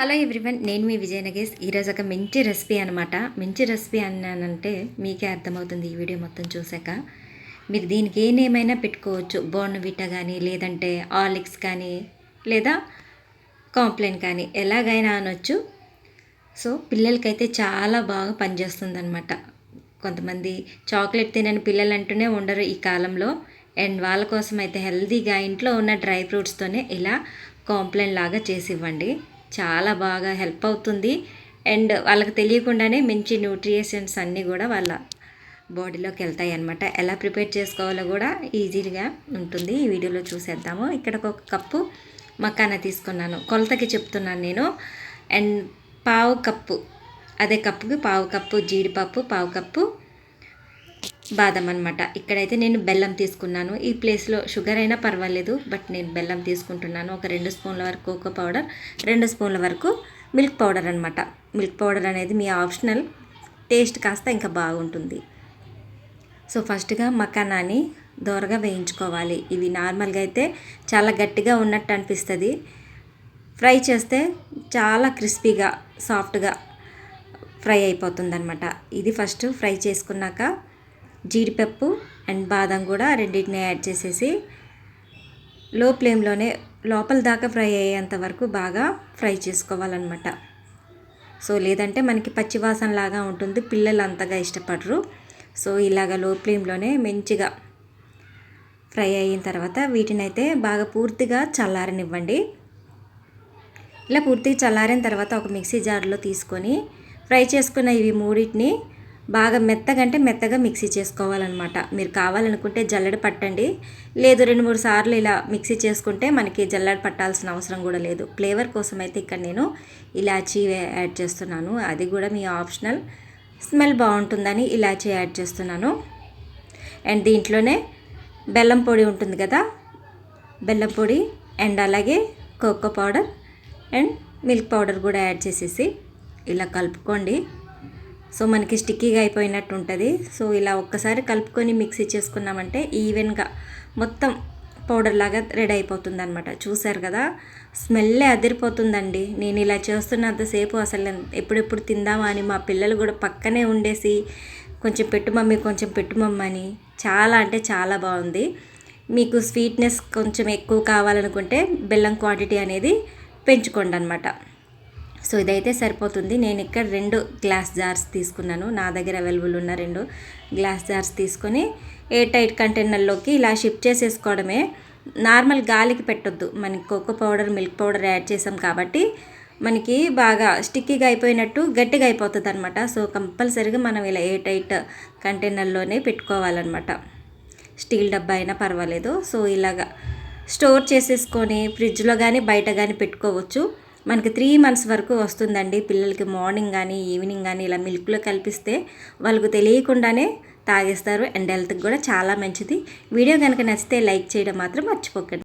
Hello everyone, నేను మీ విజయ నగేష్. ఈరోజు ఒక మంచి రెసిపీ అనమాట. మంచి రెసిపీ అన్నానంటే మీకే అర్థమవుతుంది ఈ వీడియో మొత్తం చూసాక. మీరు దీనికి ఏ నేమైనా పెట్టుకోవచ్చు. బోర్న్విటా కానీ, లేదంటే ఆర్లిక్స్ కానీ, లేదా కాంప్లెయిన్ కానీ, ఎలాగైనా అనొచ్చు. సో పిల్లలకైతే చాలా బాగా పనిచేస్తుంది అనమాట. కొంతమంది చాక్లెట్ తినని పిల్లలు అంటూనే ఉండరు ఈ కాలంలో. అండ్ వాళ్ళ కోసం అయితే హెల్తీగా ఇంట్లో ఉన్న డ్రై ఫ్రూట్స్తోనే ఇలా కాంప్లెయిన్ లాగా చేసి ఇవ్వండి. చాలా బాగా హెల్ప్ అవుతుంది. అండ్ వాళ్ళకి తెలియకుండానే మంచి న్యూట్రిషన్స్ అన్నీ కూడా వాళ్ళ బాడీలోకి వెళ్తాయి అన్నమాట. ఎలా ప్రిపేర్ చేసుకోవాలో కూడా ఈజీగా ఉంటుంది. ఈ వీడియోలో చూసేద్దాము. ఇక్కడ ఒక కప్పు మకానా తీసుకున్నాను, కొలతకి చెప్తున్నాను నేను. అండ్ పావు కప్పు, అదే కప్పుకి పావు కప్పు జీడిపప్పు, పావు కప్పు బాదం అనమాట. ఇక్కడైతే నేను బెల్లం తీసుకున్నాను. ఈ ప్లేస్లో షుగర్ అయినా పర్వాలేదు, బట్ నేను బెల్లం తీసుకుంటున్నాను. ఒక 2 స్పూన్ల వరకు కోకో పౌడర్, 2 స్పూన్ల వరకు మిల్క్ పౌడర్ అనమాట. మిల్క్ పౌడర్ అనేది మీ ఆప్షనల్, టేస్ట్ కాస్త ఇంకా బాగుంటుంది. సో ఫస్ట్గా మకానాని దోరగా వేయించుకోవాలి. ఇవి నార్మల్గా అయితే చాలా గట్టిగా ఉన్నట్టు అనిపిస్తుంది. ఫ్రై చేస్తే చాలా క్రిస్పీగా, సాఫ్ట్గా ఫ్రై అయిపోతుంది అనమాట. ఇది ఫస్ట్ ఫ్రై చేసుకున్నాక జీడిపప్పు అండ్ బాదం కూడా రెండింటిని యాడ్ చేసేసి లో ఫ్లేమ్లోనే లోపల దాకా ఫ్రై అయ్యేంత వరకు బాగా ఫ్రై చేసుకోవాలన్నమాట. సో లేదంటే మనకి పచ్చివాసన లాగా ఉంటుంది, పిల్లలు అంతగా ఇష్టపడరు. సో ఇలాగ లో ఫ్లేమ్లోనే మంచిగా ఫ్రై అయిన తర్వాత వీటినైతే బాగా పూర్తిగా చల్లారనివ్వండి. ఇలా పూర్తిగా చల్లారిన తర్వాత ఒక మిక్సీ జార్లో తీసుకొని ఫ్రై చేసుకున్న ఇవి మూడింటిని బాగా మెత్తగా మిక్సీ చేసుకోవాలన్నమాట. మీరు కావాలనుకుంటే జల్లెడ పట్టండి, లేదు 2-3 సార్లు ఇలా మిక్సీ చేసుకుంటే మనకి జల్లెడ పట్టాల్సిన అవసరం కూడా లేదు. ఫ్లేవర్ కోసం అయితే ఇక్కడ నేను ఇలాచీ యాడ్ చేస్తున్నాను. అది కూడా మీ ఆప్షనల్, స్మెల్ బాగుంటుందని ఇలాచీ యాడ్ చేస్తున్నాను. అండ్ దీంట్లోనే బెల్లం పొడి ఉంటుంది కదా, బెల్లం పొడి అండ్ అలాగే cocoa powder and milk powder కూడా యాడ్ చేసేసి ఇలా కలుపుకోండి. సో మనకి స్టిక్కీగా అయిపోయినట్టు ఉంటుంది. సో ఇలా ఒక్కసారి కలుపుకొని మిక్సీ చేసుకున్నామంటే ఈవెన్గా మొత్తం పౌడర్ లాగా రెడీ అయిపోతుంది అనమాట. చూసారు కదా, స్మెల్లే అదిరిపోతుందండి. నేను ఇలా చేస్తున్నంతసేపు అసలు ఎప్పుడెప్పుడు తిందామా అని మా పిల్లలు కూడా పక్కనే ఉండేసి కొంచెం పెట్టు మమ్మీ అని చాలా అంటే చాలా బాగుంది. మీకు స్వీట్నెస్ కొంచెం ఎక్కువ కావాలనుకుంటే బెల్లం క్వాంటిటీ అనేది పెంచుకోండి అనమాట. సో ఇదైతే సరిపోతుంది. నేను ఇక్కడ 2 గ్లాస్ జార్స్ తీసుకున్నాను. నా దగ్గర అవైలబుల్ ఉన్న 2 గ్లాస్ జార్స్ తీసుకొని ఎయిర్ టైట్ కంటైనర్లోకి ఇలా షిఫ్ట్ చేసేసుకోవడమే. నార్మల్ గాలికి పెట్టొద్దు, మనకి cocoa powder milk powder add చేసాం కాబట్టి మనకి బాగా స్టిక్కీగా అయిపోయినట్టు గట్టిగా అయిపోతుంది అనమాట. సో కంపల్సరీగా మనం ఇలా ఎయిర్ టైట్ కంటైనర్లోనే పెట్టుకోవాలన్నమాట. స్టీల్ డబ్బా అయినా పర్వాలేదు. సో ఇలాగా స్టోర్ చేసేసుకొని ఫ్రిడ్జ్లో కానీ బయట కానీ పెట్టుకోవచ్చు. మనకి 3 months వరకు వస్తుందండి. పిల్లలకి మార్నింగ్ కానీ ఈవినింగ్ కానీ ఇలా మిల్క్లో కలిపిస్తే వాళ్ళకు తెలియకుండానే తాగేస్తారు. అండ్ హెల్త్కి కూడా చాలా మంచిది. వీడియో కనుక నచ్చితే లైక్ చేయడం మాత్రం మర్చిపోకండి.